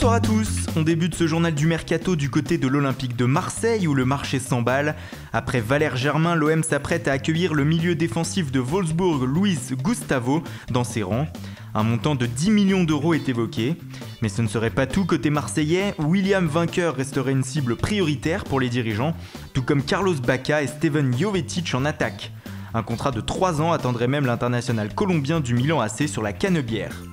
Bonsoir à tous, on débute ce journal du Mercato du côté de l'Olympique de Marseille où le marché s'emballe. Après Valère Germain, l'OM s'apprête à accueillir le milieu défensif de Wolfsburg, Luis Gustavo, dans ses rangs. Un montant de 10 millions d'euros est évoqué. Mais ce ne serait pas tout côté marseillais, William Vainqueur resterait une cible prioritaire pour les dirigeants, tout comme Carlos Bacca et Steven Jovetic en attaque. Un contrat de 3 ans attendrait même l'international colombien du Milan AC sur la canebière.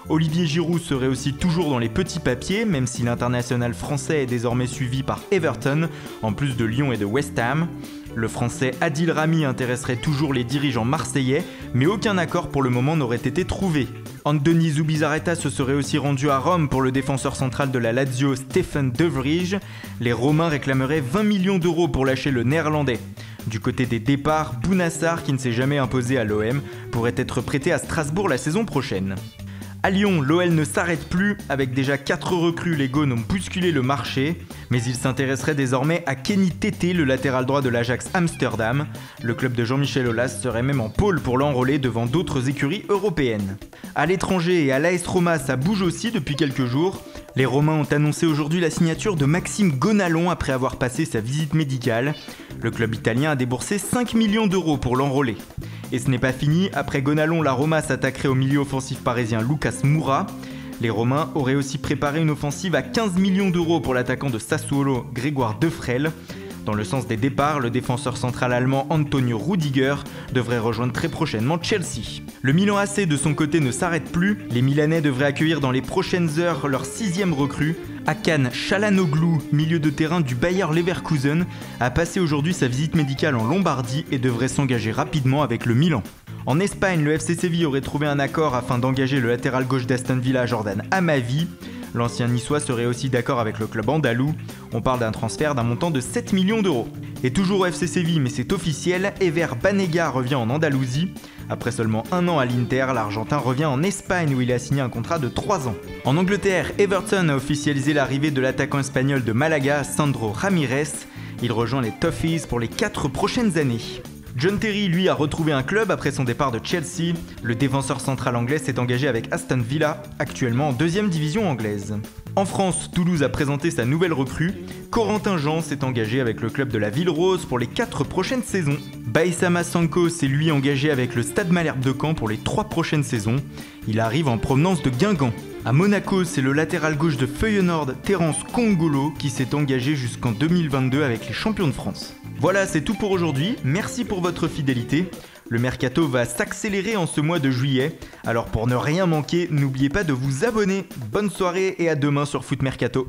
Olivier Giroud serait aussi toujours dans les petits papiers, même si l'international français est désormais suivi par Everton, en plus de Lyon et de West Ham. Le français Adil Rami intéresserait toujours les dirigeants marseillais, mais aucun accord pour le moment n'aurait été trouvé. Anthony Zubizarreta se serait aussi rendu à Rome pour le défenseur central de la Lazio Stefan De Vrij. Les Romains réclameraient 20 millions d'euros pour lâcher le néerlandais. Du côté des départs, Bounassar, qui ne s'est jamais imposé à l'OM, pourrait être prêté à Strasbourg la saison prochaine. À Lyon, l'OL ne s'arrête plus, avec déjà 4 recrues, les Gaunes ont bousculé le marché, mais il s'intéresserait désormais à Kenny Tété, le latéral droit de l'Ajax Amsterdam. Le club de Jean-Michel Aulas serait même en pôle pour l'enrôler devant d'autres écuries européennes. À l'étranger et à l'AS Roma, ça bouge aussi depuis quelques jours. Les Romains ont annoncé aujourd'hui la signature de Maxime Gonalon après avoir passé sa visite médicale. Le club italien a déboursé 5 millions d'euros pour l'enrôler. Et ce n'est pas fini, après Gonalon, la Roma s'attaquerait au milieu offensif parisien Lucas Moura. Les Romains auraient aussi préparé une offensive à 15 millions d'euros pour l'attaquant de Sassuolo, Grégoire Defrel. Dans le sens des départs, le défenseur central allemand Antonio Rudiger devrait rejoindre très prochainement Chelsea. Le Milan AC de son côté ne s'arrête plus, les Milanais devraient accueillir dans les prochaines heures leur 6e recrue. Hakan Çalhanoğlu, milieu de terrain du Bayer Leverkusen, a passé aujourd'hui sa visite médicale en Lombardie et devrait s'engager rapidement avec le Milan. En Espagne, le FC Séville aurait trouvé un accord afin d'engager le latéral gauche d'Aston Villa Jordan Amavi. L'ancien niçois serait aussi d'accord avec le club andalou. On parle d'un transfert d'un montant de 7 millions d'euros. Et toujours au FC Séville, mais c'est officiel, Ever Banega revient en Andalousie. Après seulement 1 an à l'Inter, l'Argentin revient en Espagne où il a signé un contrat de 3 ans. En Angleterre, Everton a officialisé l'arrivée de l'attaquant espagnol de Malaga, Sandro Ramirez. Il rejoint les Toffees pour les 4 prochaines années. John Terry, lui, a retrouvé un club après son départ de Chelsea. Le défenseur central anglais s'est engagé avec Aston Villa, actuellement en 2e division anglaise. En France, Toulouse a présenté sa nouvelle recrue. Corentin Jean s'est engagé avec le club de la Ville Rose pour les 4 prochaines saisons. Baissama Sanko s'est lui engagé avec le Stade Malherbe de Caen pour les 3 prochaines saisons. Il arrive en provenance de Guingamp. À Monaco, c'est le latéral gauche de Feyenoord, Terence Kongolo, qui s'est engagé jusqu'en 2022 avec les champions de France. Voilà, c'est tout pour aujourd'hui. Merci pour votre fidélité. Le Mercato va s'accélérer en ce mois de juillet. Alors pour ne rien manquer, n'oubliez pas de vous abonner. Bonne soirée et à demain sur Foot Mercato.